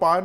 5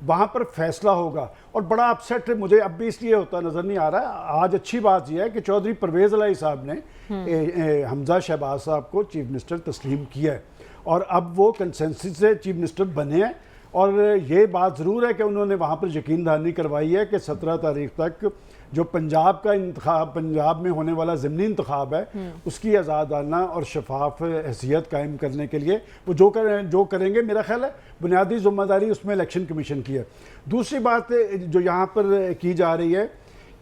وہاں پر فیصلہ ہوگا. اور بڑا اپسیٹ مجھے اب بھی اس لیے ہوتا نظر نہیں آ رہا ہے. آج اچھی بات یہ ہے کہ چودھری پرویز الہی صاحب نے حمزہ شہباز صاحب کو چیف منسٹر تسلیم کیا ہے اور اب وہ کنسنسس سے چیف منسٹر بنے ہیں. اور یہ بات ضرور ہے کہ انہوں نے وہاں پر یقین دہانی کروائی ہے کہ 17 تاریخ تک جو پنجاب کا انتخاب، پنجاب میں ہونے والا ضمنی انتخاب ہے، اس کی آزادانہ اور شفاف حیثیت قائم کرنے کے لیے وہ جو کریں گے، میرا خیال ہے بنیادی ذمہ داری اس میں الیکشن کمیشن کی ہے. دوسری بات جو یہاں پر کی جا رہی ہے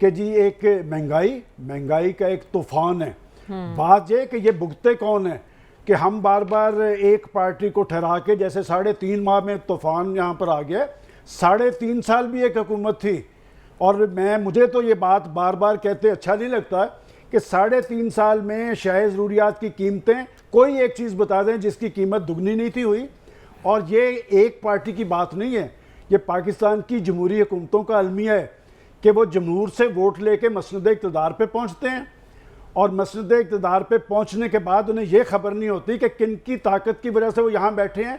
کہ جی ایک مہنگائی کا ایک طوفان ہے. بات یہ کہ یہ بھگتے کون ہیں کہ ہم بار بار ایک پارٹی کو ٹھہرا کے، جیسے 3.5 ماہ میں طوفان یہاں پر آ گیا. 3.5 سال بھی ایک حکومت تھی. اور مجھے تو یہ بات بار بار کہتے اچھا نہیں لگتا کہ 3.5 سال میں اشیاء ضروریات کی قیمتیں، کوئی ایک چیز بتا دیں جس کی قیمت دگنی نہیں تھی ہوئی. اور یہ ایک پارٹی کی بات نہیں ہے، یہ پاکستان کی جمہوری حکومتوں کا المیہ ہے کہ وہ جمہور سے ووٹ لے کے مسند اقتدار پہ پہنچتے ہیں اور مسند اقتدار پہ پہنچنے کے بعد انہیں یہ خبر نہیں ہوتی کہ کن کی طاقت کی وجہ سے وہ یہاں بیٹھے ہیں.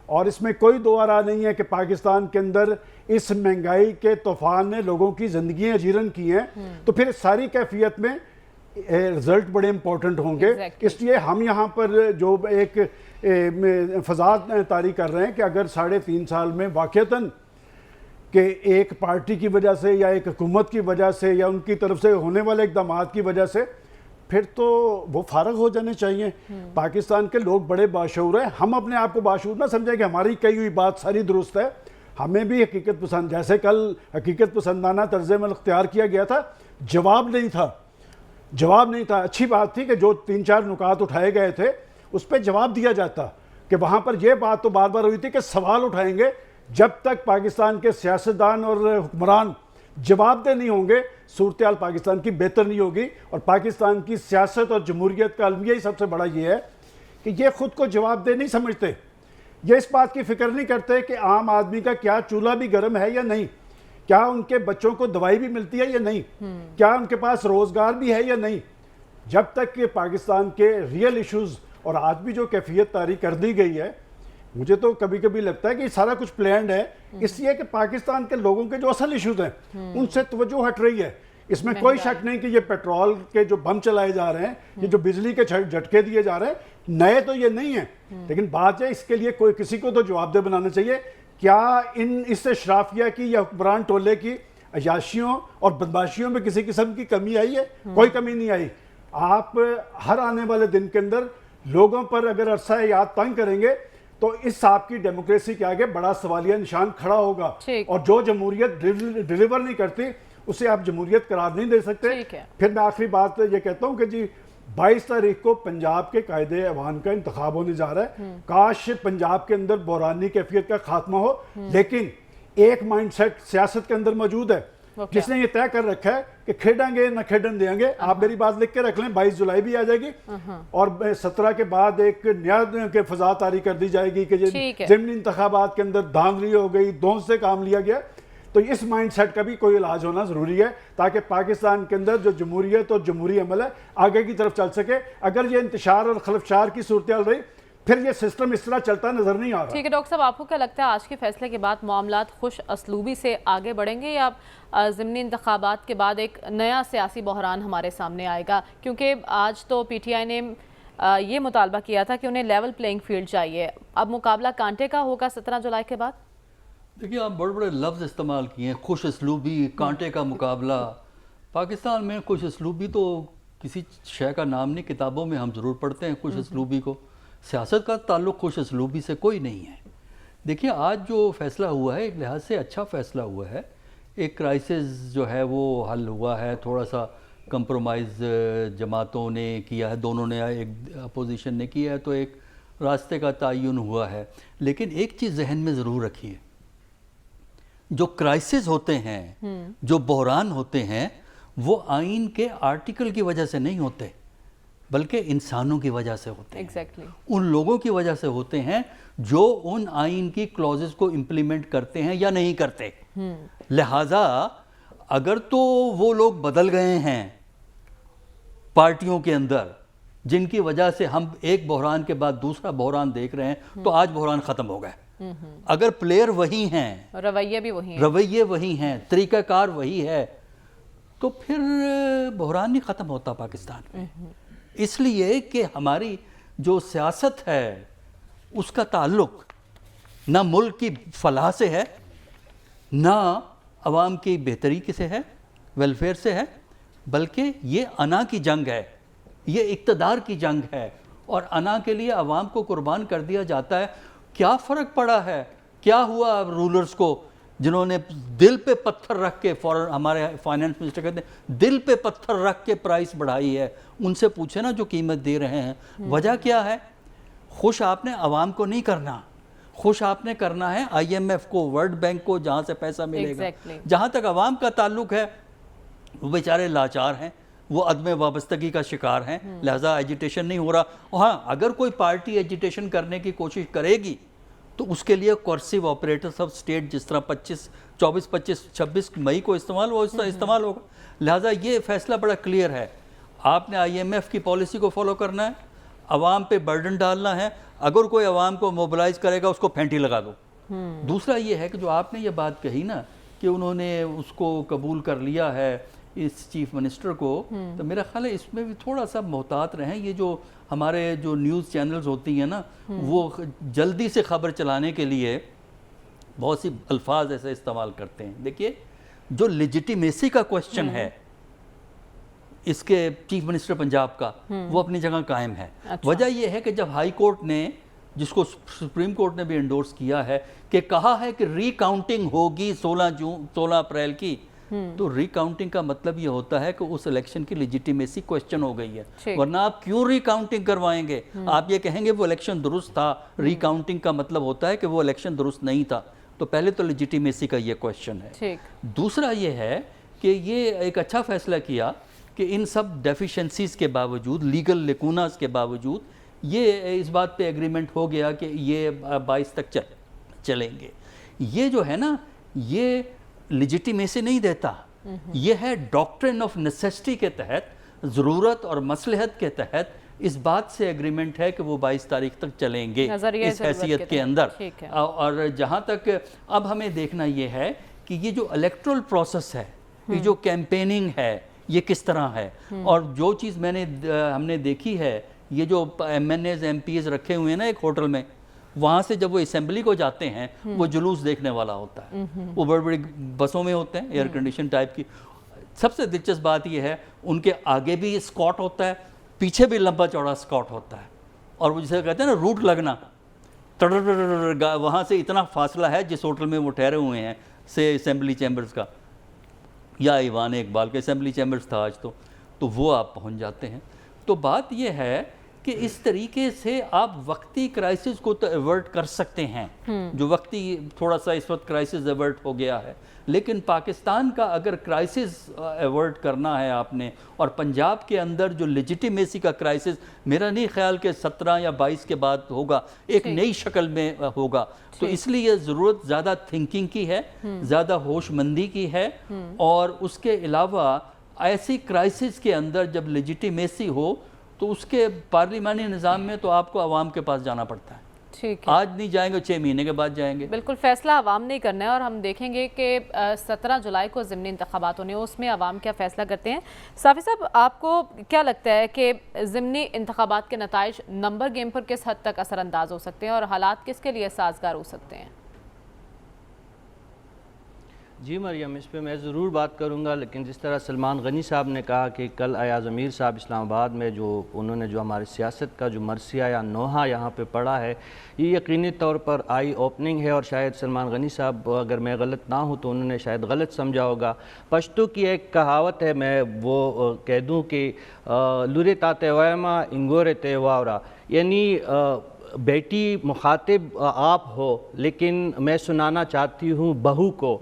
اور اس میں کوئی دو آرا نہیں ہے کہ پاکستان کے اندر اس مہنگائی کے طوفان نے لوگوں کی زندگیاں اجیرن کی ہیں. تو پھر ساری کیفیت میں رزلٹ بڑے امپورٹنٹ ہوں گے. اس لیے ہم یہاں پر جو ایک فضا طاری کر رہے ہیں کہ اگر 3.5 سال میں واقعتاً کہ ایک پارٹی کی وجہ سے یا ایک حکومت کی وجہ سے یا ان کی طرف سے ہونے والے اقدامات کی وجہ سے، پھر تو وہ فارغ ہو جانے چاہیے. پاکستان کے لوگ بڑے باشعور ہیں. ہم اپنے آپ کو باشعور نہ سمجھیں کہ ہماری کہی ہوئی بات ساری درست ہے. ہمیں بھی حقیقت پسند، جیسے کل حقیقت پسندانہ طرز عمل اختیار کیا گیا تھا، جواب نہیں تھا. اچھی بات تھی کہ جو 3-4 نکات اٹھائے گئے تھے اس پہ جواب دیا جاتا کہ وہاں پر یہ بات تو بار بار ہوئی تھی کہ سوال اٹھائیں گے. جب تک پاکستان کے سیاستدان اور حکمران جواب دہ نہیں ہوں گے، صورتحال پاکستان کی بہتر نہیں ہوگی. اور پاکستان کی سیاست اور جمہوریت کا المیہ ہی سب سے بڑا یہ ہے کہ یہ خود کو جواب دہ نہیں سمجھتے. یہ اس بات کی فکر نہیں کرتے کہ عام آدمی کا کیا چولہا بھی گرم ہے یا نہیں، کیا ان کے بچوں کو دوائی بھی ملتی ہے یا نہیں، کیا ان کے پاس روزگار بھی ہے یا نہیں. جب تک کہ پاکستان کے ریئل ایشوز، اور آج بھی جو کیفیت طاری کر دی گئی ہے، مجھے تو کبھی کبھی لگتا ہے کہ یہ سارا کچھ پلانڈ ہے، اس لیے کہ پاکستان کے لوگوں کے جو اصل ایشوز ہیں ان سے توجہ ہٹ رہی ہے. اس میں کوئی شک نہیں کہ یہ پیٹرول کے جو بم چلائے جا رہے ہیں، یہ جو بجلی کے جھٹکے دیے جا رہے ہیں، نئے تو یہ نہیں ہیں، لیکن بات ہے اس کے لیے کوئی کسی کو تو جواب دہ بنانا چاہیے. کیا اس اشرافیہ کی یا حکمران ٹولے کی عیاشیوں اور بدماشیوں میں کسی قسم کی کمی آئی ہے؟ کوئی کمی نہیں آئی. آپ ہر آنے والے دن کے اندر لوگوں پر اگر عرصہ یاد تنگ کریں گے تو اس آپ کی ڈیموکریسی کے آگے بڑا سوالیہ نشان کھڑا ہوگا. اور جو جمہوریت ڈیلیور نہیں کرتی اسے آپ جمہوریت قرار نہیں دے سکتے. پھر میں آخری بات یہ کہتا ہوں کہ جی 22 تاریخ کو پنجاب کے قائد ایوان کا انتخاب ہونے جا رہا ہے. کاش پنجاب کے اندر بحرانی کیفیت کا خاتمہ ہو، لیکن ایک مائنڈ سیٹ سیاست کے اندر موجود ہے جس نے یہ طے کر رکھا ہے کہ کھیڑیں گے نہ کھیڑن دیں گے. آپ میری بات لکھ کے رکھ لیں، 22 جولائی بھی آ جائے گی اور 17 کے بعد ایک نیا فضا طاری کر دی جائے گی کہ ضمنی انتخابات کے اندر دھاندلی ہو گئی، دھونس سے کام لیا گیا. تو اس مائنڈ سیٹ کا بھی کوئی علاج ہونا ضروری ہے تاکہ پاکستان کے اندر جو جمہوریت اور جمہوری عمل ہے آگے کی طرف چل سکے. اگر یہ انتشار اور خلفشار کی صورتحال رہی پھر یہ سسٹم اس طرح چلتا نظر نہیں آ رہا. ٹھیک ہے ڈاکٹر صاحب، آپ کو کیا لگتا ہے آج کے فیصلے کے بعد معاملات خوش اسلوبی سے آگے بڑھیں گے یا ضمنی انتخابات کے بعد ایک نیا سیاسی بحران ہمارے سامنے آئے گا؟ کیونکہ آج تو پی ٹی آئی نے یہ مطالبہ کیا تھا کہ انہیں لیول پلینگ فیلڈ چاہیے. اب مقابلہ کانٹے کا ہوگا 17 جولائی کے بعد. دیکھیے آپ بڑے بڑے لفظ استعمال کیے ہیں، خوش اسلوبی، کانٹے کا مقابلہ. پاکستان میں خوش اسلوبی تو کسی شے کا نام نہیں، کتابوں میں ہم ضرور پڑھتے ہیں خوش اسلوبی کو. سیاست کا تعلق خوش اسلوبی سے کوئی نہیں ہے. دیکھیے آج جو فیصلہ ہوا ہے ایک لحاظ سے اچھا فیصلہ ہوا ہے. ایک کرائسس جو ہے وہ حل ہوا ہے، تھوڑا سا کمپرومائز جماعتوں نے کیا ہے، دونوں نے، ایک اپوزیشن نے کیا ہے، تو ایک راستے کا تعین ہوا ہے. لیکن ایک چیز ذہن میں ضرور رکھیے، جو کرائسس ہوتے ہیں، جو بحران ہوتے ہیں، وہ آئین کے آرٹیکل کی وجہ سے نہیں ہوتے بلکہ انسانوں کی وجہ سے ہوتے ہیں. ان لوگوں کی وجہ سے ہوتے ہیں جو ان آئین کی کلوزز کو امپلیمنٹ کرتے ہیں یا نہیں کرتے. لہٰذا اگر تو وہ لوگ بدل گئے ہیں پارٹیوں کے اندر جن کی وجہ سے ہم ایک بحران کے بعد دوسرا بحران دیکھ رہے ہیں، تو آج بحران ختم ہو گئے. اگر پلیئر وہی ہیں، رویے بھی وہی ہیں، رویے وہی ہیں، طریقہ کار وہی ہے، تو پھر بحران نہیں ختم ہوتا پاکستان میں۔ اس لیے کہ ہماری جو سیاست ہے اس کا تعلق نہ ملک کی فلاح سے ہے، نہ عوام کی بہتری سے ہے، ویلفیئر سے ہے، بلکہ یہ انا کی جنگ ہے، یہ اقتدار کی جنگ ہے، اور انا کے لیے عوام کو قربان کر دیا جاتا ہے۔ کیا فرق پڑا ہے، کیا ہوا رولرز کو جنہوں نے دل پہ پتھر رکھ کے، ہمارے فائنانس منسٹر کہتے ہیں دل پہ پتھر رکھ کے پرائس بڑھائی ہے، ان سے پوچھے نا جو قیمت دے رہے ہیں وجہ کیا ہے؟ خوش آپ نے عوام کو نہیں کرنا، خوش آپ نے کرنا ہے آئی ایم ایف کو، ورلڈ بینک کو، جہاں سے پیسہ ملے گا۔ جہاں تک عوام کا تعلق ہے وہ بیچارے لاچار ہیں، وہ عدم وابستگی کا شکار ہیں، لہذا ایجیٹیشن نہیں ہو رہا۔ ہاں اگر کوئی پارٹی ایجیٹیشن کرنے کی کوشش کرے گی تو اس کے لیے کورسیو آپریٹرز آف سٹیٹ جس طرح 26 مئی کو استعمال ہوگا۔ لہذا یہ فیصلہ بڑا کلیئر ہے، آپ نے آئی ایم ایف کی پالیسی کو فالو کرنا ہے، عوام پہ برڈن ڈالنا ہے، اگر کوئی عوام کو موبلائز کرے گا اس کو پھینٹی لگا دو۔ دوسرا یہ ہے کہ جو آپ نے یہ بات کہی نا کہ انہوں نے اس کو قبول کر لیا ہے اس چیف منسٹر کو، تو میرا خیال ہے اس میں بھی تھوڑا سا محتاط رہیں۔ یہ جو ہمارے جو نیوز چینلز ہوتی ہیں نا وہ جلدی سے خبر چلانے کے لیے بہت سی الفاظ ایسے استعمال کرتے ہیں۔ دیکھیے جو لیجیٹیمیسی کا کوسچن ہے اس کے چیف منسٹر پنجاب کا، وہ اپنی جگہ قائم ہے۔ وجہ یہ ہے کہ جب ہائی کورٹ نے، جس کو سپریم کورٹ نے بھی انڈورس کیا ہے، کہ کہا ہے کہ ری کاؤنٹنگ ہوگی 16 اپریل کی، تو ری کاؤنٹنگ کا مطلب یہ ہوتا ہے کہ اس الیکشن کی لیجیٹیمیسی کوسچن ہو گئی ہے، ورنہ آپ کیوں ری کاؤنٹنگ کروائیں گے؟ آپ یہ کہیں گے وہ الیکشن درست تھا، ری کاؤنٹنگ کا مطلب ہوتا ہے کہ وہ الیکشن درست نہیں تھا۔ تو پہلے تو لیجیٹیمیسی کا یہ کوسچن ہے۔ دوسرا یہ ہے کہ یہ ایک اچھا فیصلہ کیا کہ ان سب ڈیفیشنسیز کے باوجود، لیگل لیکوناز کے باوجود، یہ اس بات پہ ایگریمنٹ ہو گیا کہ یہ 22 تک چلیں گے۔ یہ جو ہے نا یہ لیجیٹیمیسی نہیں دیتا، یہ ہے ڈاکٹرن آف نیسیسٹی کے تحت، ضرورت اور مصلحت کے تحت اس بات سے ایگریمنٹ ہے کہ وہ 22 تاریخ تک چلیں گے اس حیثیت کے اندر۔ اور جہاں تک اب ہمیں دیکھنا یہ ہے کہ یہ جو الیکٹرل پروسیس ہے، یہ جو کیمپیننگ ہے، یہ کس طرح ہے۔ اور جو چیز ہم نے دیکھی ہے، یہ جو M N As M Ps رکھے ہوئے ہیں نا ایک ہوٹل میں، وہاں سے جب وہ اسمبلی کو جاتے ہیں وہ جلوس دیکھنے والا ہوتا ہے، وہ بڑی بڑی بسوں میں ہوتے ہیں ایئر کنڈیشن ٹائپ کی۔ سب سے دلچسپ بات یہ ہے ان کے آگے بھی اسکاٹ ہوتا ہے، پیچھے بھی لمبا چوڑا اسکاٹ ہوتا ہے، اور وہ جسے کہتے ہیں نا روٹ لگنا، وہاں سے اتنا فاصلہ ہے جس ہوٹل میں وہ ٹھہرے ہوئے ہیں سے اسمبلی چیمبرز کا، یا ایوان اقبال کا اسمبلی چیمبرز تھا آج تو وہ آپ پہنچ جاتے ہیں۔ تو بات یہ ہے کہ اس طریقے سے آپ وقتی کرائسس کو تو ایورٹ کر سکتے ہیں، جو وقتی تھوڑا سا اس وقت کرائسس ایورٹ ہو گیا ہے، لیکن پاکستان کا اگر کرائسس ایورٹ کرنا ہے آپ نے، اور پنجاب کے اندر جو لیجیٹیمیسی کا کرائسس میرا نہیں خیال کہ 17 یا 22 کے بعد ہوگا، ایک نئی شکل میں ہوگا، تو اس لیے ضرورت زیادہ تھنکنگ کی ہے، زیادہ ہوش مندی کی ہے، اور اس کے علاوہ ایسی کرائسس کے اندر جب لیجیٹیمیسی ہو تو اس کے پارلیمانی نظام میں تو آپ کو عوام کے پاس جانا پڑتا ہے۔ آج نہیں جائیں گے، 6 مہینے کے بعد جائیں گے۔ بالکل فیصلہ عوام نہیں کرنا ہے، اور ہم دیکھیں گے کہ 17 جولائی کو ضمنی انتخابات ہونے، اس میں عوام کیا فیصلہ کرتے ہیں۔ صافی صاحب، آپ کو کیا لگتا ہے کہ ضمنی انتخابات کے نتائج نمبر گیم پر کس حد تک اثر انداز ہو سکتے ہیں اور حالات کس کے لیے سازگار ہو سکتے ہیں؟ جی مریم، اس پہ میں ضرور بات کروں گا، لیکن جس طرح سلمان غنی صاحب نے کہا کہ کل ایاز امیر صاحب اسلام آباد میں انہوں نے جو ہماری سیاست کا جو مرثیہ یا نوحہ یہاں پہ پڑھا ہے، یہ یقینی طور پر آئی اوپننگ ہے، اور شاید سلمان غنی صاحب، اگر میں غلط نہ ہوں تو انہوں نے شاید غلط سمجھا ہوگا۔ پشتو کی ایک کہاوت ہے، میں وہ کہہ دوں کہ لورے تاتے وائما انگورے تے واورا، یعنی بیٹی مخاطب آپ ہو لیکن میں سنانا چاہتی ہوں بہو کو۔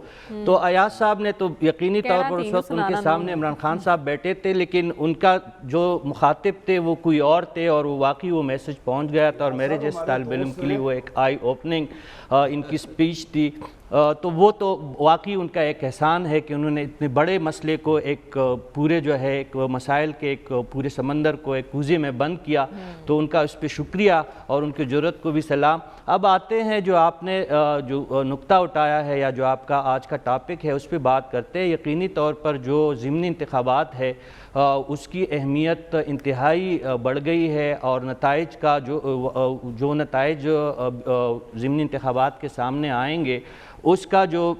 تو ایاز صاحب نے تو یقینی طور پر اس وقت ان کے سامنے عمران خان صاحب بیٹھے تھے، لیکن ان کا جو مخاطب تھے وہ کوئی اور تھے، اور وہ واقعی وہ میسج پہنچ گیا تھا، اور میرے جیسے طالب علم کے لیے وہ ایک آئی اوپننگ ان کی سپیچ تھی۔ تو وہ تو واقعی ان کا ایک احسان ہے کہ انہوں نے اتنے بڑے مسئلے کو ایک پورے جو ہے ایک مسائل کے ایک پورے سمندر کو ایک کوزے میں بند کیا، تو ان کا اس پہ شکریہ اور ان کی جرأت کو بھی سلام۔ اب آتے ہیں جو آپ نے جو نقطہ اٹھایا ہے یا جو آپ کا آج کا ٹاپک ہے اس پہ بات کرتے ہیں۔ یقینی طور پر جو ضمنی انتخابات ہے اس کی اہمیت انتہائی بڑھ گئی ہے، اور نتائج کا جو نتائج ضمنی انتخابات کے سامنے آئیں گے اس کا جو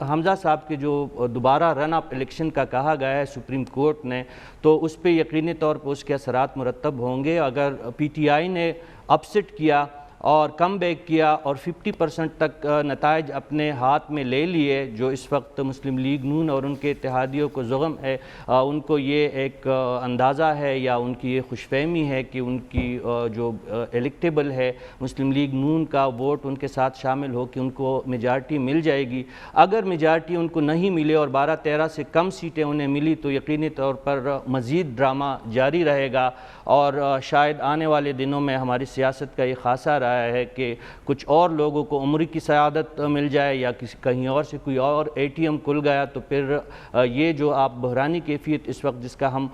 حمزہ صاحب کے جو دوبارہ رن اپ الیکشن کا کہا گیا ہے سپریم کورٹ نے، تو اس پہ یقینی طور پر اس کے اثرات مرتب ہوں گے۔ اگر پی ٹی آئی نے اپسٹ کیا اور کم بیک کیا اور 50% تک نتائج اپنے ہاتھ میں لے لیے، جو اس وقت مسلم لیگ نون اور ان کے اتحادیوں کو زغم ہے، ان کو یہ ایک اندازہ ہے یا ان کی یہ خوش فہمی ہے کہ ان کی جو الیکٹیبل ہے مسلم لیگ نون کا ووٹ ان کے ساتھ شامل ہو کہ ان کو میجارٹی مل جائے گی۔ اگر میجارٹی ان کو نہیں ملے اور 12-13 سے کم سیٹیں انہیں ملی تو یقینی طور پر مزید ڈرامہ جاری رہے گا، اور شاید آنے والے دنوں میں ہماری سیاست کا یہ خاصہ رہا ہے کہ کچھ اور لوگوں کو عمری کی سعادت مل جائے یا کہیں اور سے کوئی اور اے ٹی ایم کھل گیا، تو پھر یہ جو آپ بحرانی کیفیت اس وقت جس کا ہم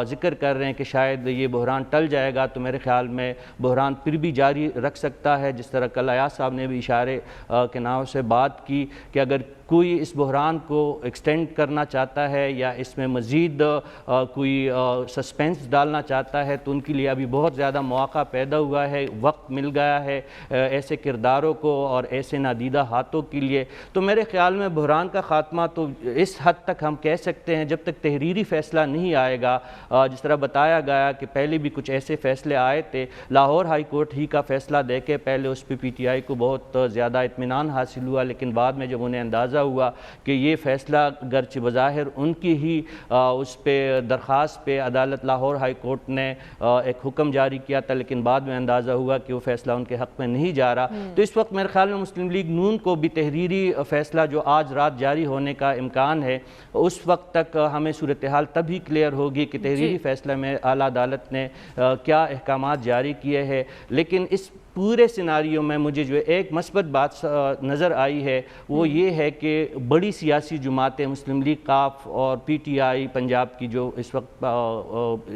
ذکر کر رہے ہیں کہ شاید یہ بحران ٹل جائے گا، تو میرے خیال میں بحران پھر بھی جاری رکھ سکتا ہے۔ جس طرح کل ایاز صاحب نے بھی اشارے کے نام سے بات کی کہ اگر کوئی اس بحران کو ایکسٹینڈ کرنا چاہتا ہے یا اس میں مزید کوئی سسپینس ڈالنا چاہتا ہے تو ان کے لیے ابھی بہت زیادہ مواقع پیدا ہوا ہے، وقت مل گیا ہے ایسے کرداروں کو اور ایسے نادیدہ ہاتھوں کے لیے۔ تو میرے خیال میں بحران کا خاتمہ تو اس حد تک ہم کہہ سکتے ہیں جب تک تحریری فیصلہ نہیں آئے گا۔ جس طرح بتایا گیا کہ پہلے بھی کچھ ایسے فیصلے آئے تھے، لاہور ہائی کورٹ ہی کا فیصلہ دے کے پہلے اس پہ پی ٹی آئی کو بہت زیادہ اطمینان حاصل ہوا، لیکن بعد میں جب انہیں اندازہ ہوا کہ یہ فیصلہ گرچہ بظاہر ان کی ہی اس پہ درخواست پہ عدالت لاہور ہائی کورٹ نے ایک حکم جاری کیا تھا، لیکن بعد میں اندازہ ہوا کہ وہ فیصلہ ان کے حق میں نہیں جا رہا، تو اس وقت میرے خیال میں مسلم لیگ نون کو بھی تحریری فیصلہ جو آج رات جاری ہونے کا امکان ہے، اس وقت تک ہمیں صورتحال تبھی کلیئر ہوگی کہ تحریری فیصلہ میں اعلیٰ عدالت نے کیا احکامات جاری کیے ہیں۔ لیکن اس پورے سیناریو میں مجھے جو ایک مثبت بات نظر آئی ہے وہ یہ ہے کہ بڑی سیاسی جماعتیں مسلم لیگ قاف اور پی ٹی آئی پنجاب کی جو اس وقت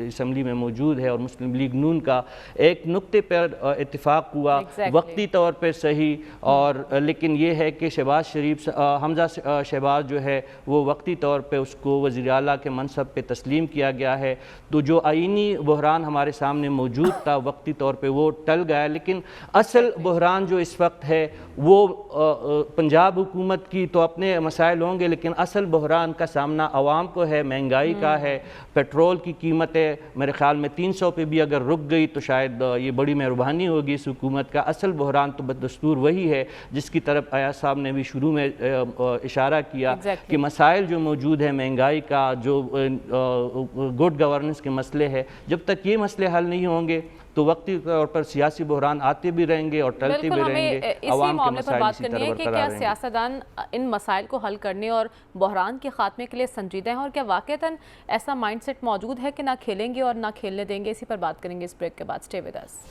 اسمبلی میں موجود ہے اور مسلم لیگ نون کا ایک نقطے پر اتفاق ہوا، وقتی طور پر صحیح، اور لیکن یہ ہے کہ شہباز شریف حمزہ شہباز جو ہے وہ وقتی طور پہ اس کو وزیر اعلیٰ کے منصب پہ تسلیم کیا گیا ہے، تو جو آئینی بحران ہمارے سامنے موجود تھا وقتی طور پہ وہ ٹل گیا، لیکن اصل بحران جو اس وقت ہے وہ پنجاب حکومت کی تو اپنے مسائل ہوں گے، لیکن اصل بحران کا سامنا عوام کو ہے، مہنگائی کا ہے، پیٹرول کی قیمتیں میرے خیال میں 300 پہ بھی اگر رک گئی تو شاید یہ بڑی مہربانی ہوگی اس حکومت کا۔ اصل بحران تو بدستور وہی ہے جس کی طرف ایاز صاحب نے بھی شروع میں اشارہ کیا کہ مسائل جو موجود ہیں مہنگائی کا، جو گڈ گورننس کے مسئلے ہیں، جب تک یہ مسئلے حل نہیں ہوں گے تو وقتی طور پر سیاسی بحران آتے بھی رہیں گے اور ٹلتے بھی رہیں گے، عوام کے مسائل اسی طرح برقرار رہیں گے۔ کیا سیاستدان ان مسائل کو حل کرنے اور بحران کے خاتمے کے لیے سنجیدہ ہیں، اور کیا واقعتاً ایسا مائنڈ سیٹ موجود ہے کہ نہ کھیلیں گے اور نہ کھیلنے دیں گے؟ اسی پر بات کریں گے اس بریک کے بعد۔ Stay with us.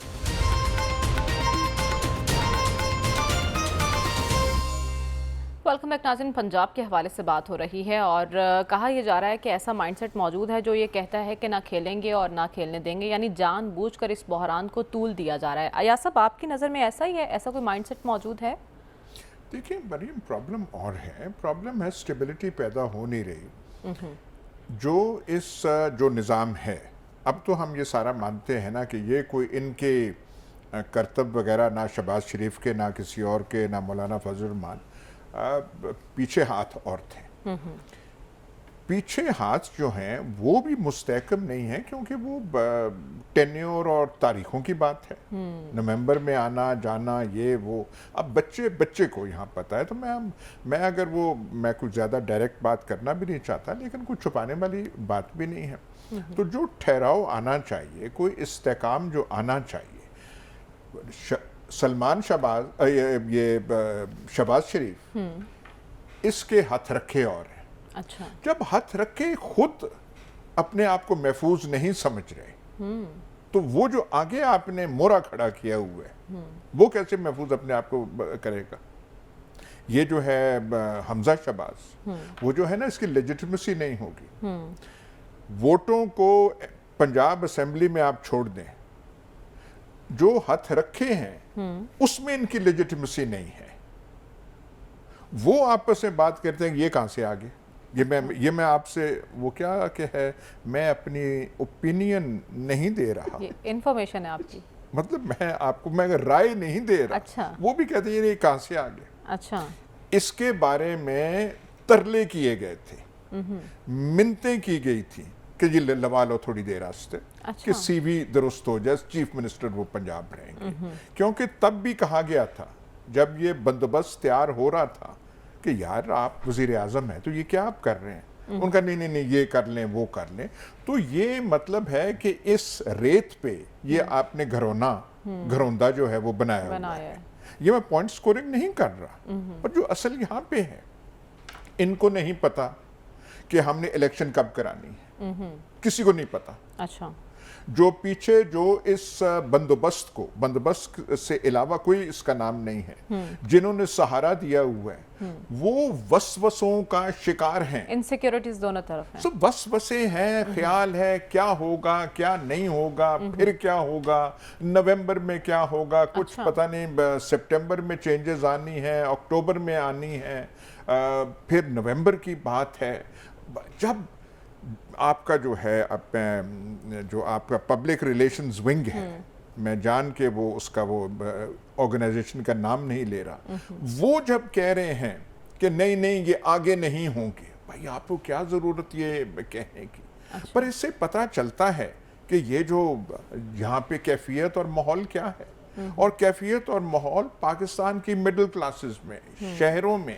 Welcome back ناظرین، پنجاب کے حوالے سے بات ہو رہی ہے اور کہا یہ جا رہا ہے کہ ایسا مائنڈ سیٹ موجود ہے جو یہ کہتا ہے کہ نہ کھیلیں گے اور نہ کھیلنے دیں گے، یعنی جان بوجھ کر اس بحران کو طول دیا جا رہا ہے۔ ایاز صاحب، آپ کی نظر میں ایسا ہی ہے؟ ایسا کوئی مائنڈ سیٹ موجود ہے؟ دیکھیں مریم، پرابلم اور ہے، پرابلم ہے اسٹیبلٹی پیدا ہو نہیں رہی۔ جو نظام ہے، اب تو ہم یہ سارا مانتے ہیں نا کہ یہ کوئی ان کے کرتب وغیرہ نہ شہباز شریف کے، نہ کسی اور کے، نہ مولانا فضل الرحمان، پیچھے ہاتھ اور تھے۔ پیچھے ہاتھ جو ہیں وہ بھی مستحکم نہیں ہیں، کیونکہ وہ ٹینیور اور تاریخوں کی بات ہے، نومبر میں آنا جانا یہ وہ، اب بچے کو یہاں پتہ ہے، تو میں اگر میں کچھ زیادہ ڈائریکٹ بات کرنا بھی نہیں چاہتا، لیکن کچھ چھپانے والی بات بھی نہیں ہے، تو جو ٹھہراؤ آنا چاہیے، کوئی استحکام جو آنا چاہیے، شہباز شریف اس کے ہاتھ رکھے اور ہیں۔ اچھا، جب ہاتھ رکھے خود اپنے آپ کو محفوظ نہیں سمجھ رہے تو وہ جو آگے آپ نے مورا کھڑا کیا ہوا ہے وہ کیسے محفوظ اپنے آپ کو کرے گا؟ یہ جو ہے حمزہ شہباز، وہ جو ہے نا اس کی لیجٹمیسی نہیں ہوگی. ووٹوں کو پنجاب اسمبلی میں آپ چھوڑ دیں، جو ہاتھ رکھے ہیں اس میں ان کی لیجٹمیسی نہیں ہے. وہ آپس میں بات کرتے ہیں یہ کہاں سے آگے. یہ میں آپ سے وہ کیا کہ ہے، میں اپنی اوپینین نہیں دے رہا، یہ انفارمیشن ہے آپ کی. مطلب میں آپ کو میں رائے نہیں دے رہا. اچھا. وہ بھی کہتے ہیں یہ کہاں سے آگے. اچھا. اس کے بارے میں ترلے کیے گئے تھے، منتیں کی گئی تھی کہ یہ لوا لو تھوڑی دیر واسطے کہ سی وی درست ہو جائے، چیف منسٹر وہ پنجاب رہیں گے. کیونکہ تب بھی کہا گیا تھا جب یہ بندوبست تیار ہو رہا تھا کہ یار آپ وزیر اعظم ہیں تو یہ کیا آپ کر رہے ہیں. ان کا نہیں یہ کر لیں وہ کر لیں. تو یہ مطلب ہے کہ اس ریت پہ یہ آپ نے گھروندہ جو ہے وہ بنایا ہوا ہے. یہ میں پوائنٹ سکورنگ نہیں کر رہا، پر جو اصل یہاں پہ ہے ان کو نہیں پتا کہ ہم نے الیکشن کب کرانی ہے. کسی کو نہیں پتا. اچھا. جو پیچھے جو اس بندوبست سے علاوہ کوئی اس کا نام نہیں ہے، جنہوں نے سہارا دیا ہوا ہے وہ وسوسوں کا شکار ہیں. انسیکیورٹیز دونوں طرف ہیں. وسوسے ہیں، خیال ہے کیا ہوگا کیا نہیں ہوگا، پھر کیا ہوگا، نومبر میں کیا ہوگا، کچھ پتہ نہیں، سپٹمبر میں چینجز آنی ہیں، اکتوبر میں آنی ہیں، پھر نومبر کی بات ہے. جب آپ کا جو ہے جو آپ کا پبلک ریلیشنز ونگ ہے، میں جان کے وہ اس کا وہ آرگنائزیشن کا نام نہیں لے رہا، وہ جب کہہ رہے ہیں کہ نہیں یہ آگے نہیں ہوں گے، بھائی آپ کو کیا ضرورت یہ کہنے کی. پر اس سے پتہ چلتا ہے کہ یہ جو یہاں پہ کیفیت اور ماحول کیا ہے. اور کیفیت اور ماحول پاکستان کی مڈل کلاسز میں، شہروں میں.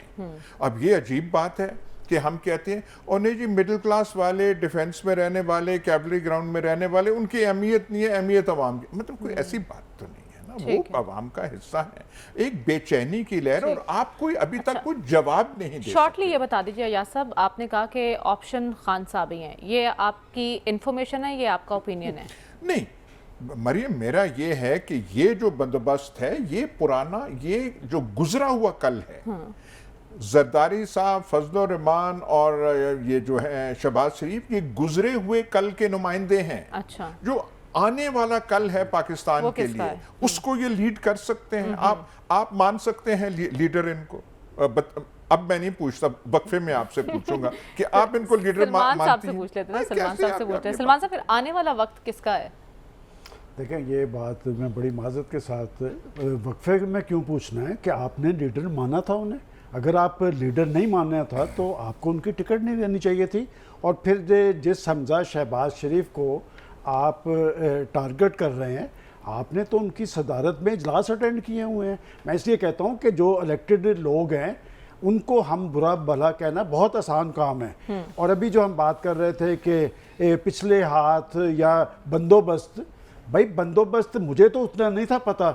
اب یہ عجیب بات ہے کہ ہم کہتے ہیں اور نہیں جی مڈل کلاس والے، ڈیفنس میں رہنے والے، کیولری گراؤنڈ میں رہنے والے، ان کی اہمیت نہیں ہے، اہمیت عوام کی. مطلب کوئی ایسی بات تو نہیں ہے نا. وہ عوام کا حصہ ہے. ایک بے چینی کی لہر، اور آپ کوئی ابھی تک کوئی جواب نہیں دے. شارٹلی یہ بتا دیجیے ایاز صاحب، آپ نے کہا کہ آپشن خان صاحب ہی ہیں، یہ آپ کی انفارمیشن ہے، یہ آپ کا اوپینین ہے؟ نہیں مریم، میرا یہ ہے کہ یہ جو بندوبست ہے یہ پرانا، یہ جو گزرا ہوا کل ہے. زرداری صاحب، فضل الرحمان اور یہ جو ہے شہباز شریف، یہ گزرے ہوئے کل کے نمائندے ہیں. اچھا. جو آنے والا کل ہے پاکستان کے لیے، اس کو یہ لیڈ کر سکتے ہیں. آپ مان سکتے ہیں لیڈر ان کو. اب میں نہیں پوچھتا، وقفے میں آپ سے پوچھوں گا کہ آپ ان کو لیڈر سلمان صاحب سے پوچھ لیتے ہیں. سلمان صاحب سے پوچھتے ہیں. سلمان صاحب، پھر آنے والا وقت کس کا ہے؟ دیکھیں یہ بات میں بڑی معذرت کے ساتھ، وقفے میں کیوں پوچھنا ہے کہ آپ نے لیڈر مانا تھا انہیں. اگر آپ لیڈر نہیں ماننا تھا تو آپ کو ان کی ٹکٹ نہیں دینی چاہیے تھی. اور پھر جس حمزہ شہباز شریف کو آپ ٹارگٹ کر رہے ہیں، آپ نے تو ان کی صدارت میں اجلاس اٹینڈ کیے ہوئے ہیں. میں اس لیے کہتا ہوں کہ جو الیکٹڈ لوگ ہیں ان کو ہم برا بھلا کہنا بہت آسان کام ہے. اور ابھی جو ہم بات کر رہے تھے کہ پچھلے ہاتھ یا بندوبست، بھائی بندوبست مجھے تو اتنا نہیں تھا پتہ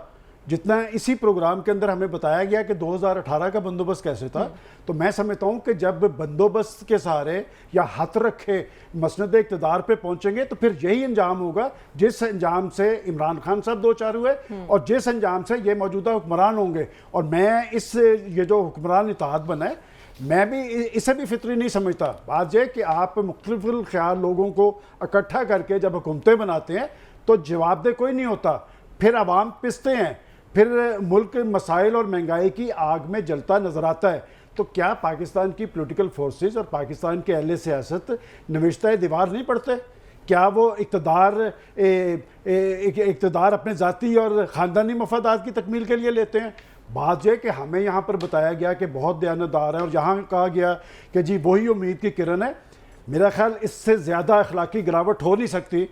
جتنا اسی پروگرام کے اندر ہمیں بتایا گیا کہ 2018 کا بندوبست کیسے تھا. تو میں سمجھتا ہوں کہ جب بندوبست کے سہارے یا ہاتھ رکھے مسند اقتدار پہ پہنچیں گے تو پھر یہی انجام ہوگا جس انجام سے عمران خان صاحب دو چار ہوئے اور جس انجام سے یہ موجودہ حکمران ہوں گے. اور میں یہ جو حکمران اتحاد بنا ہے، میں بھی اسے بھی فطری نہیں سمجھتا. بات یہ کہ آپ مختلف الخیال لوگوں کو اکٹھا کر کے جب حکومتیں بناتے ہیں تو جواب دہ کوئی نہیں ہوتا، پھر عوام پستے ہیں، پھر ملک مسائل اور مہنگائی کی آگ میں جلتا نظر آتا ہے. تو کیا پاکستان کی پولیٹیکل فورسز اور پاکستان کے اہل سیاست نوشتہ دیوار نہیں پڑھتے؟ کیا وہ اقتدار اپنے ذاتی اور خاندانی مفادات کی تکمیل کے لیے لیتے ہیں؟ بات یہ کہ ہمیں یہاں پر بتایا گیا کہ بہت دیانتدار ہیں اور یہاں کہا گیا کہ جی وہی امید کی کرن ہے. میرا خیال اس سے زیادہ اخلاقی گراوٹ ہو نہیں سکتی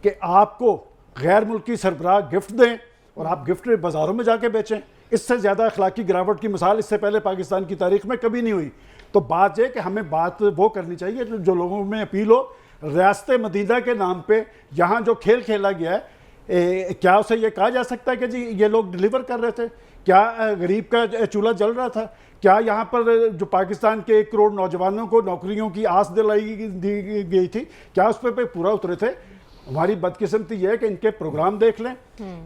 کہ آپ کو غیر ملکی سربراہ گفٹ دیں اور آپ گفٹ بازاروں میں جا کے بیچیں. اس سے زیادہ اخلاقی گراوٹ کی مثال اس سے پہلے پاکستان کی تاریخ میں کبھی نہیں ہوئی. تو بات یہ کہ ہمیں بات وہ کرنی چاہیے جو لوگوں میں اپیل ہو. ریاست مدینہ کے نام پہ یہاں جو کھیل کھیلا گیا ہے، کیا اسے یہ کہا جا سکتا ہے کہ جی یہ لوگ ڈیلیور کر رہے تھے؟ کیا غریب کا چولہا جل رہا تھا؟ کیا یہاں پر جو پاکستان کے 1 کروڑ نوجوانوں کو نوکریوں کی آس دلائی دی گئی تھی، کیا اس پہ پورا اترے تھے؟ ہماری بدقسمتی یہ ہے کہ ان کے پروگرام دیکھ لیں،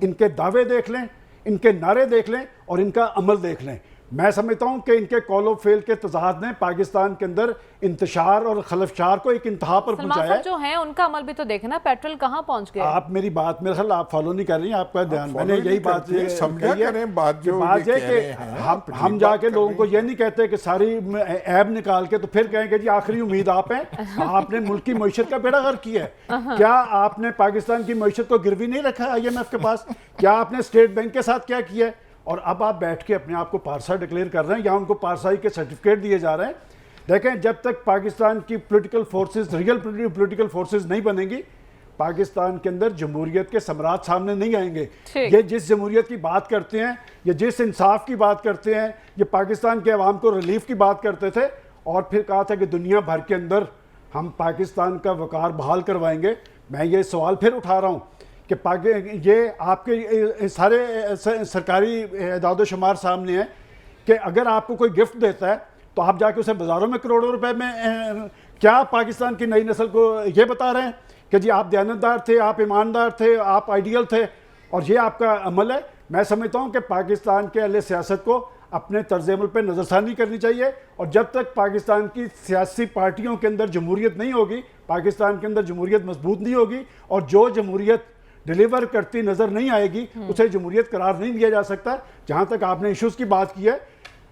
ان کے دعوے دیکھ لیں، ان کے نعرے دیکھ لیں اور ان کا عمل دیکھ لیں. میں سمجھتا ہوں کہ ان کے کال و فیل کے تضاد نے پاکستان کے اندر انتشار اور خلفشار کو ایک انتہا پر سلمان پہنچایا ہے۔ صاحب جو ہیں ان کا عمل بھی تو دیکھنا، پیٹرول کہاں پہنچ گیا؟ آپ میری بات میرے خیال آپ فالو نہیں کر رہی ہیں، آپ کا دھیان، میں نے یہی بات سمجھا کریں بات جو بات یہ ہے کہہ کہ رہے ہیں، ہم جا کے لوگوں کو یہ نہیں کہتے کہ ساری عیب نکال کے تو پھر کہیں کہ جی آخری امید آپ ہیں، آپ نے ملک کی معیشت کا بیڑا غرق کیا ہے۔ کیا آپ نے پاکستان کی معیشت کو گروی نہیں رکھا آئی ایم ایف کے پاس؟ کیا آپ نے اسٹیٹ بینک کے ساتھ کیا کیا ہے؟ اور اب آپ بیٹھ کے اپنے آپ کو پارسا ڈکلیئر کر رہے ہیں یا ان کو پارسائی کے سرٹیفکیٹ دیے جا رہے ہیں۔ دیکھیں جب تک پاکستان کی political forces real political forces نہیں بنیں گی، پاکستان کے اندر جمہوریت کے ثمرات سامنے نہیں آئیں گے۔ یہ جس جمہوریت کی بات کرتے ہیں، یہ جس انصاف کی بات کرتے ہیں، یہ پاکستان کے عوام کو ریلیف کی بات کرتے تھے اور پھر کہا تھا کہ دنیا بھر کے اندر ہم پاکستان کا وقار بحال کروائیں گے۔ میں یہ سوال پھر اٹھا رہا ہوں کہ یہ آپ کے سارے سرکاری اعداد و شمار سامنے ہیں کہ اگر آپ کو کوئی گفٹ دیتا ہے تو آپ جا کے اسے بازاروں میں کروڑوں روپے میں، کیا پاکستان کی نئی نسل کو یہ بتا رہے ہیں کہ جی آپ دیانتدار تھے، آپ ایماندار تھے، آپ آئیڈیل تھے اور یہ آپ کا عمل ہے؟ میں سمجھتا ہوں کہ پاکستان کے اہل سیاست کو اپنے طرز عمل پہ نظر ثانی کرنی چاہیے، اور جب تک پاکستان کی سیاسی پارٹیوں کے اندر جمہوریت نہیں ہوگی، پاکستان کے اندر جمہوریت مضبوط نہیں ہوگی، اور جو جمہوریت ڈیلیور کرتی نظر نہیں آئے گی اسے جمہوریت قرار نہیں دیا جا سکتا۔ جہاں تک آپ نے ایشوز کی بات کی ہے،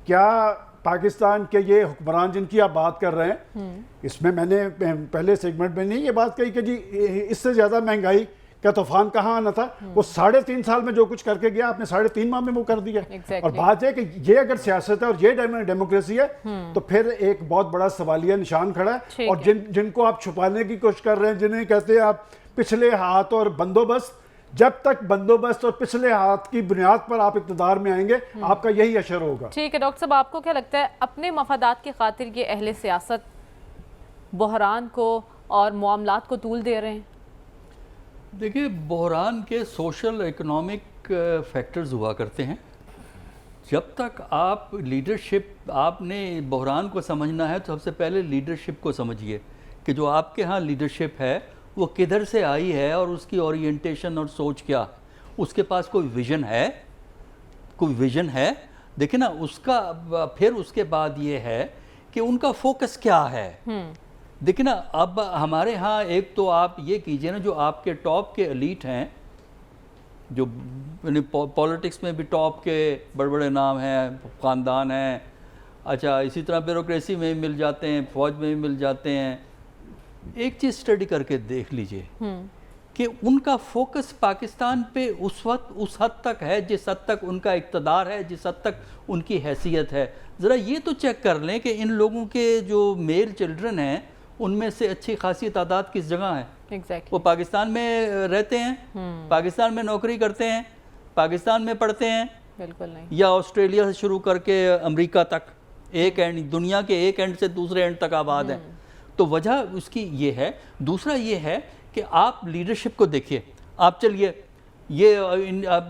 کیا پاکستان کے یہ حکمران جن کی آپ بات کر رہے ہیں، اس میں نے پہلے سیگمنٹ میں نہیں یہ بات کہی کہ جی اس سے زیادہ مہنگائی کا طوفان کہاں آنا تھا؟ وہ 3.5 سال میں جو کچھ کر کے گیا آپ نے 3.5 ماہ میں وہ کر دیا۔ اور بات ہے کہ یہ اگر سیاست ہے اور یہ ڈیموکریسی ہے تو پھر ایک بہت بڑا سوالیہ نشان کھڑا ہے، اور جن کو آپ چھپانے کی کوشش کر رہے ہیں، جنہیں کہتے ہیں آپ پچھلے ہاتھ اور بندوبست، جب تک بندوبست اور پچھلے ہاتھ کی بنیاد پر آپ اقتدار میں آئیں گے آپ کا یہی اشر ہوگا۔ ٹھیک ہے ڈاکٹر صاحب، آپ کو کیا لگتا ہے اپنے مفادات کی خاطر یہ اہل سیاست بحران کو اور معاملات کو طول دے رہے ہیں؟ دیکھیے بحران کے سوشل اکنامک فیکٹرز ہوا کرتے ہیں۔ جب تک آپ لیڈرشپ، آپ نے بحران کو سمجھنا ہے تو سب سے پہلے لیڈرشپ کو سمجھیے کہ جو آپ کے ہاں لیڈرشپ ہے وہ کدھر سے آئی ہے اور اس کی اورینٹیشن اور سوچ کیا، اس کے پاس کوئی ویژن ہے، کوئی ویژن ہے؟ دیکھیں نا اس کا، پھر اس کے بعد یہ ہے کہ ان کا فوکس کیا ہے۔ دیکھیں نا اب ہمارے ہاں ایک تو آپ یہ کیجئے نا، جو آپ کے ٹاپ کے ایلیٹ ہیں، جو پولیٹکس میں بھی ٹاپ کے بڑے بڑے نام ہیں، خاندان ہیں، اچھا اسی طرح بیوروکریسی میں بھی مل جاتے ہیں، فوج میں بھی مل جاتے ہیں، ایک چیز اسٹڈی کر کے دیکھ لیجئے کہ ان کا فوکس پاکستان پہ اس وقت اس حد تک ہے جس حد تک ان کا اقتدار ہے، جس حد تک ان کی حیثیت ہے۔ ذرا یہ تو چیک کر لیں کہ ان لوگوں کے جو میل چلڈرن ہیں ان میں سے اچھی خاصی تعداد کس جگہ ہے؟ وہ پاکستان میں رہتے ہیں، پاکستان میں نوکری کرتے ہیں، پاکستان میں پڑھتے ہیں، بالکل نہیں، یا آسٹریلیا سے شروع کر کے امریکہ تک، ایک اینڈ، دنیا کے ایک اینڈ سے دوسرے اینڈ تک آباد ہیں۔ تو وجہ اس کی یہ ہے۔ دوسرا یہ ہے کہ آپ لیڈرشپ کو دیکھیے، آپ چلیے یہ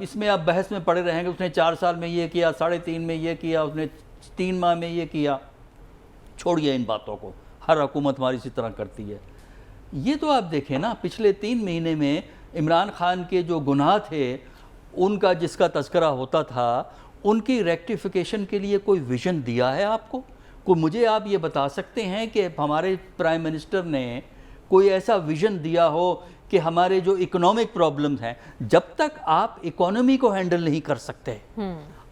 اس میں آپ بحث میں پڑے رہیں گے، اس نے 4 سال میں یہ کیا، 3.5 میں یہ کیا، اس نے 3 ماہ میں یہ کیا، چھوڑیے ان باتوں کو، ہر حکومت ہماری اسی طرح کرتی ہے۔ یہ تو آپ دیکھیں نا پچھلے 3 مہینے میں عمران خان کے جو گناہ تھے ان کا جس کا تذکرہ ہوتا تھا، ان کی ریکٹیفیکیشن کے لیے کوئی ویژن دیا ہے آپ کو؟ کوئی مجھے آپ یہ بتا سکتے ہیں کہ ہمارے پرائم منسٹر نے کوئی ایسا ویژن دیا ہو کہ ہمارے جو اکنامک پرابلمز ہیں، جب تک آپ اکانومی کو ہینڈل نہیں کر سکتے،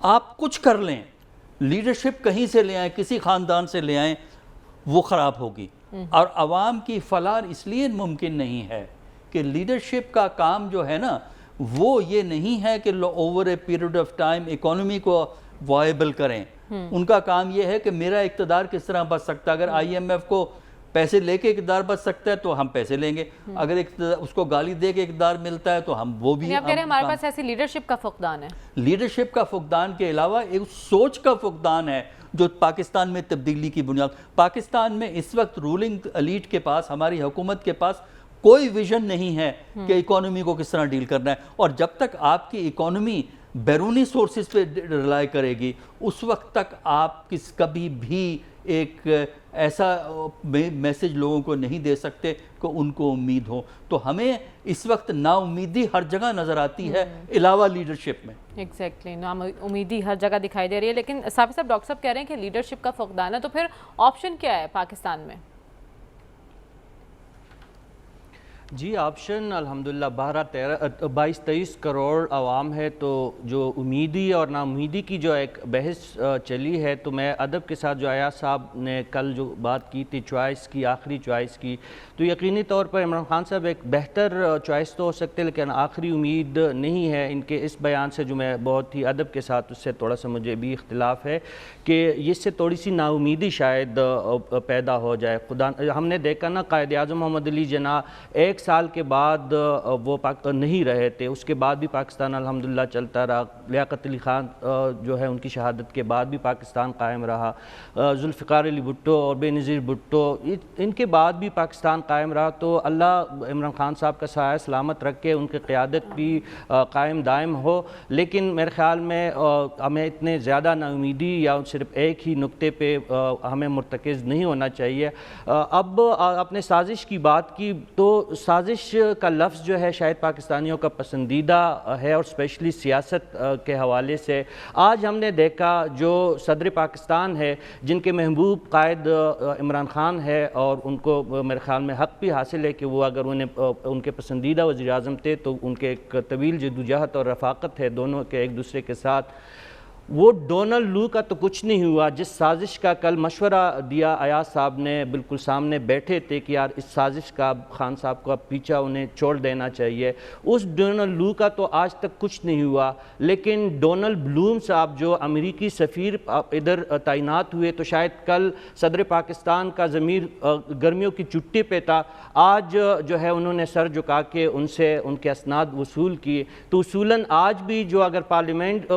آپ کچھ کر لیں، لیڈرشپ کہیں سے لے آئیں، کسی خاندان سے لے آئیں، وہ خراب ہوگی۔ اور عوام کی فلاح اس لیے ممکن نہیں ہے کہ لیڈرشپ کا کام جو ہے نا وہ یہ نہیں ہے کہ over a period of time economy کو وائبل کریں۔ ان کا کام یہ ہے کہ میرا اقتدار کس طرح بچ سکتا ہے۔ اگر آئی ایم ایف کو پیسے لے کے اقتدار بچ سکتا ہے تو ہم پیسے لیں گے، اگر اس کو گالی دے کے اقتدار ملتا ہے تو ہم وہ بھی۔ آپ کہہ رہے ہیں ہمارے پاس ایسی لیڈرشپ کا فقدان ہے؟ لیڈرشپ کا فقدان کے علاوہ ایک سوچ کا فقدان ہے جو پاکستان میں تبدیلی کی بنیاد۔ پاکستان میں اس وقت رولنگ ایلیٹ کے پاس، ہماری حکومت کے پاس کوئی ویژن نہیں ہے کہ اکانومی کو کس طرح ڈیل کرنا ہے، اور جب تک آپ کی اکانومی بیرونی سورسز پہ ریلائی کرے گی اس وقت تک آپ کبھی بھی ایک ایسا میسج لوگوں کو نہیں دے سکتے کہ ان کو امید ہو. تو ہمیں اس وقت نا امیدی ہر جگہ نظر آتی ہے علاوہ لیڈرشپ میں. ایگزیکٹلی نا امیدی ہر جگہ دکھائی دے رہی ہے. لیکن صافی صاحب، ڈاکٹر صاحب کہہ رہے ہیں کہ لیڈرشپ کا فقدان ہے، تو پھر آپشن کیا ہے پاکستان میں؟ جی آپشن الحمدللہ 22-23 کروڑ عوام ہے، تو جو امیدی اور ناامیدی کی جو ایک بحث چلی ہے، تو میں ادب کے ساتھ جو ایاز صاحب نے کل جو بات کی تھی چوائس کی، آخری چوائس کی، تو یقینی طور پر عمران خان صاحب ایک بہتر چوائس تو ہو سکتے لیکن آخری امید نہیں ہے. ان کے اس بیان سے جو میں بہت ہی ادب کے ساتھ اس سے تھوڑا سا مجھے بھی اختلاف ہے کہ اس سے تھوڑی سی نا امیدی شاید پیدا ہو جائے. خدا ہم نے دیکھا نا قائد اعظم محمد علی جناح ایک سال کے بعد وہ نہیں رہے تھے، اس کے بعد بھی پاکستان الحمدللہ چلتا رہا. لیاقت علی خان جو ہے ان کی شہادت کے بعد بھی پاکستان قائم رہا. ذوالفقار علی بھٹو اور بے نظیر بھٹو، ان کے بعد بھی پاکستان قائم رہا. تو اللہ عمران خان صاحب کا سایہ سلامت رکھ کے ان کی قیادت بھی قائم دائم ہو. لیکن میرے خیال میں ہمیں اتنے زیادہ نا امیدی یا صرف ایک ہی نقطے پہ ہمیں مرتکز نہیں ہونا چاہیے. اب آپ نے سازش کی بات کی، تو سازش کا لفظ جو ہے شاید پاکستانیوں کا پسندیدہ ہے، اور اسپیشلی سیاست کے حوالے سے. آج ہم نے دیکھا جو صدر پاکستان ہے، جن کے محبوب قائد عمران خان ہے، اور ان کو میرے خیال میں حق بھی حاصل ہے کہ وہ اگر ان کے پسندیدہ وزیر اعظم تھے تو ان کے ایک طویل جدوجہد اور رفاقت ہے دونوں کے ایک دوسرے کے ساتھ. وہ ڈونلڈ لو کا تو کچھ نہیں ہوا. جس سازش کا کل مشورہ دیا ایاز صاحب نے، بالکل سامنے بیٹھے تھے کہ یار اس سازش کا خان صاحب کو اب پیچھا انہیں چھوڑ دینا چاہیے، اس ڈونلڈ لو کا تو آج تک کچھ نہیں ہوا. لیکن ڈونلڈ بلوم صاحب جو امریکی سفیر ادھر تعینات ہوئے، تو شاید کل صدر پاکستان کا ضمیر گرمیوں کی چھٹی پہ تھا. آج جو ہے انہوں نے سر جھکا کے ان سے ان کے اسناد وصول کیے. تو اصولاً آج بھی جو اگر پارلیمنٹ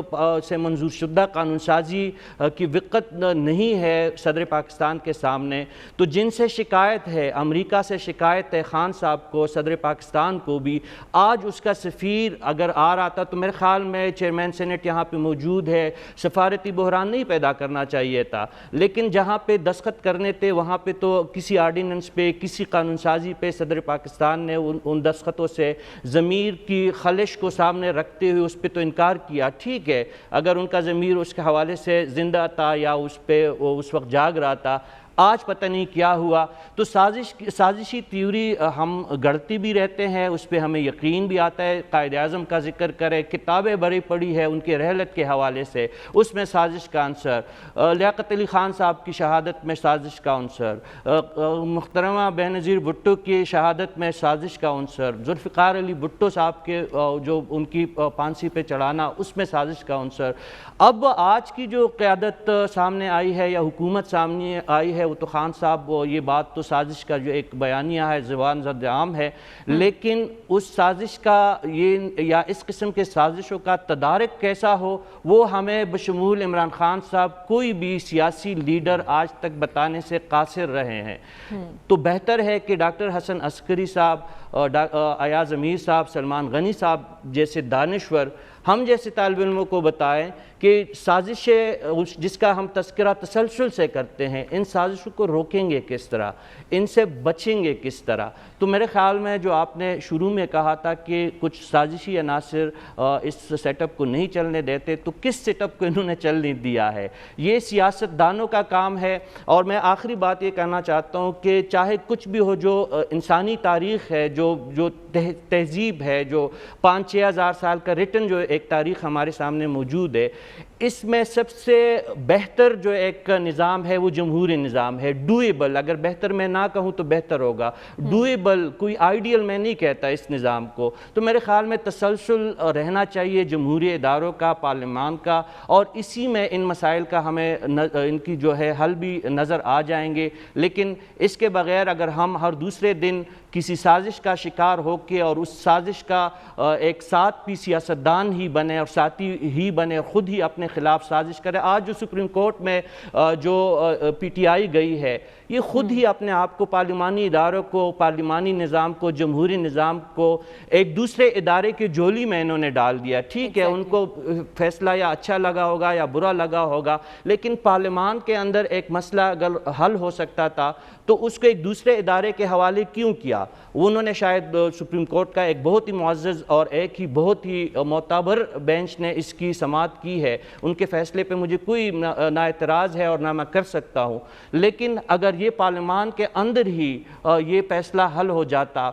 سے منظور شدہ قانون سازی کی وقت نہیں ہے صدر پاکستان کے سامنے، تو جن سے شکایت ہے، امریکہ سے شکایت ہے خان صاحب کو، صدر پاکستان کو بھی، آج اس کا سفیر اگر آ رہا تھا تو میرے خیال میں چیئرمین سینٹ یہاں پہ موجود ہے، سفارتی بحران نہیں پیدا کرنا چاہیے تھا. لیکن جہاں پہ دستخط کرنے تھے وہاں پہ تو کسی آرڈیننس پہ، کسی قانون سازی پہ صدر پاکستان نے ان دستخطوں سے ضمیر کی خلش کو سامنے رکھتے ہوئے اس پہ تو انکار کیا. ٹھیک ہے، اگر ان کا ضمیر اس کے حوالے سے زندہ تھا یا اس پہ اس وقت جاگ رہا تھا، آج پتہ نہیں کیا ہوا. تو سازشی تھیوری ہم گڑھتی بھی رہتے ہیں، اس پہ ہمیں یقین بھی آتا ہے. قائد اعظم کا ذکر کرے، کتابیں بڑی پڑھی ہے ان کے رحلت کے حوالے سے، اس میں سازش کا عنصر. لیاقت علی خان صاحب کی شہادت میں سازش کا عنصر، محترمہ بے نظیر بھٹو کی شہادت میں سازش کا عنصر، ذوالفقار علی بھٹو صاحب کے جو ان کی پھانسی پہ چڑھانا، اس میں سازش کا عنصر. اب آج کی جو قیادت سامنے آئی ہے یا حکومت سامنے آئی ہے، وہ تو خان صاحب یہ بات تو سازش کا جو ایک بیانیہ ہے زبان زد عام ہے، لیکن اس سازش کا یا اس قسم کے سازشوں کا تدارک کیسا ہو وہ ہمیں بشمول عمران خان صاحب کوئی بھی سیاسی لیڈر آج تک بتانے سے قاصر رہے ہیں. تو بہتر ہے کہ ڈاکٹر حسن عسکری صاحب، ایاز امیر صاحب، سلمان غنی صاحب جیسے دانشور ہم جیسے طالب علموں کو بتائیں کہ سازشیں جس کا ہم تذکرہ تسلسل سے کرتے ہیں، ان سازشوں کو روکیں گے کس طرح، ان سے بچیں گے کس طرح. تو میرے خیال میں جو آپ نے شروع میں کہا تھا کہ کچھ سازشی عناصر اس سیٹ اپ کو نہیں چلنے دیتے، تو کس سیٹ اپ کو انہوں نے چلنے دیا ہے؟ یہ سیاست دانوں کا کام ہے. اور میں آخری بات یہ کہنا چاہتا ہوں کہ چاہے کچھ بھی ہو، جو انسانی تاریخ ہے، جو تہذیب ہے، جو 5-6 ہزار سال کا ریٹن جو ایک تاریخ ہمارے سامنے موجود ہے، اس میں سب سے بہتر جو ایک نظام ہے وہ جمہوری نظام ہے. ڈویبل، اگر بہتر میں نہ کہوں تو بہتر ہوگا، ڈویبل، کوئی آئیڈیل میں نہیں کہتا اس نظام کو. تو میرے خیال میں تسلسل رہنا چاہیے جمہوری اداروں کا، پارلیمان کا، اور اسی میں ان مسائل کا ہمیں ان کی جو ہے حل بھی نظر آ جائیں گے. لیکن اس کے بغیر اگر ہم ہر دوسرے دن کسی سازش کا شکار ہو کے اور اس سازش کا ایک ساتھ بھی سیاستدان ہی بنے اور ساتھی ہی بنے، خود ہی اپنے خلاف سازش کرے. آج جو سپریم کورٹ میں جو پی ٹی آئی گئی ہے، یہ خود ہی اپنے آپ کو پارلیمانی اداروں کو, پارلیمانی نظام کو, جمہوری نظام کو ایک دوسرے ادارے کی جولی میں انہوں نے ڈال دیا. ٹھیک ہے, ان کو فیصلہ یا اچھا لگا ہوگا یا برا لگا ہوگا, لیکن پارلیمان کے اندر ایک مسئلہ اگر حل ہو سکتا تھا تو اس کو ایک دوسرے ادارے کے حوالے کیوں کیا؟ انہوں نے شاید سپریم کورٹ کا ایک بہت ہی معزز اور ایک ہی بہت ہی معتبر بینچ نے اس کی سماعت کی ہے, ان کے فیصلے پہ مجھے کوئی نہ اعتراض ہے اور نہ میں کر سکتا ہوں. لیکن اگر یہ پارلیمان کے اندر ہی یہ فیصلہ حل ہو جاتا,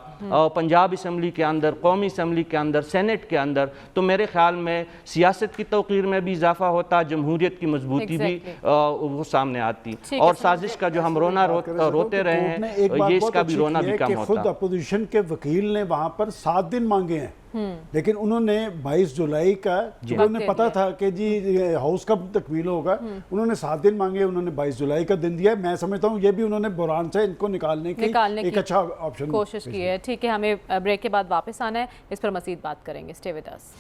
پنجاب اسمبلی کے اندر, قومی اسمبلی کے اندر, سینٹ کے اندر, تو میرے خیال میں سیاست کی توقیر میں بھی اضافہ ہوتا, جمہوریت کی مضبوطی بھی وہ سامنے آتی, اور سازش کا جو ہم روتے رہے ہیں یہ اس کا بھی رونا بھی کم ہوتا. خود اپوزیشن کے وکیل نے وہاں پر 7 دن مانگے ہیں, لیکن انہوں نے 22 جولائی کا, جو انہیں پتا تھا کہ جی ہاؤس کب تکمیل ہوگا, انہوں نے 7 دن مانگے, انہوں نے 22 جولائی کا دن دیا. میں سمجھتا ہوں یہ بھی انہوں نے بحران سے ان کو نکالنے کی ایک اچھا آپشن کوشش کی ہے. ٹھیک ہے, ہمیں بریک کے بعد واپس آنا ہے, اس پر مزید بات کریں گے. Stay with us.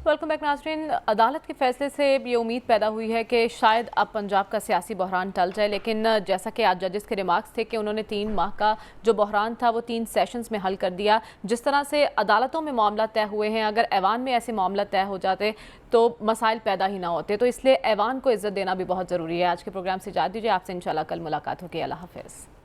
Welcome back ناظرین. عدالت کے فیصلے سے یہ امید پیدا ہوئی ہے کہ شاید اب پنجاب کا سیاسی بحران ٹل جائے, لیکن جیسا کہ آج ججز کے ریمارکس تھے کہ انہوں نے 3 ماہ کا جو بحران تھا وہ 3 سیشنز میں حل کر دیا. جس طرح سے عدالتوں میں معاملہ طے ہوئے ہیں, اگر ایوان میں ایسے معاملہ طے ہو جاتے تو مسائل پیدا ہی نہ ہوتے, تو اس لیے ایوان کو عزت دینا بھی بہت ضروری ہے. آج کے پروگرام سے اجازت دیجیے, آپ سے انشاءاللہ کل ملاقات ہوگی. اللہ حافظ.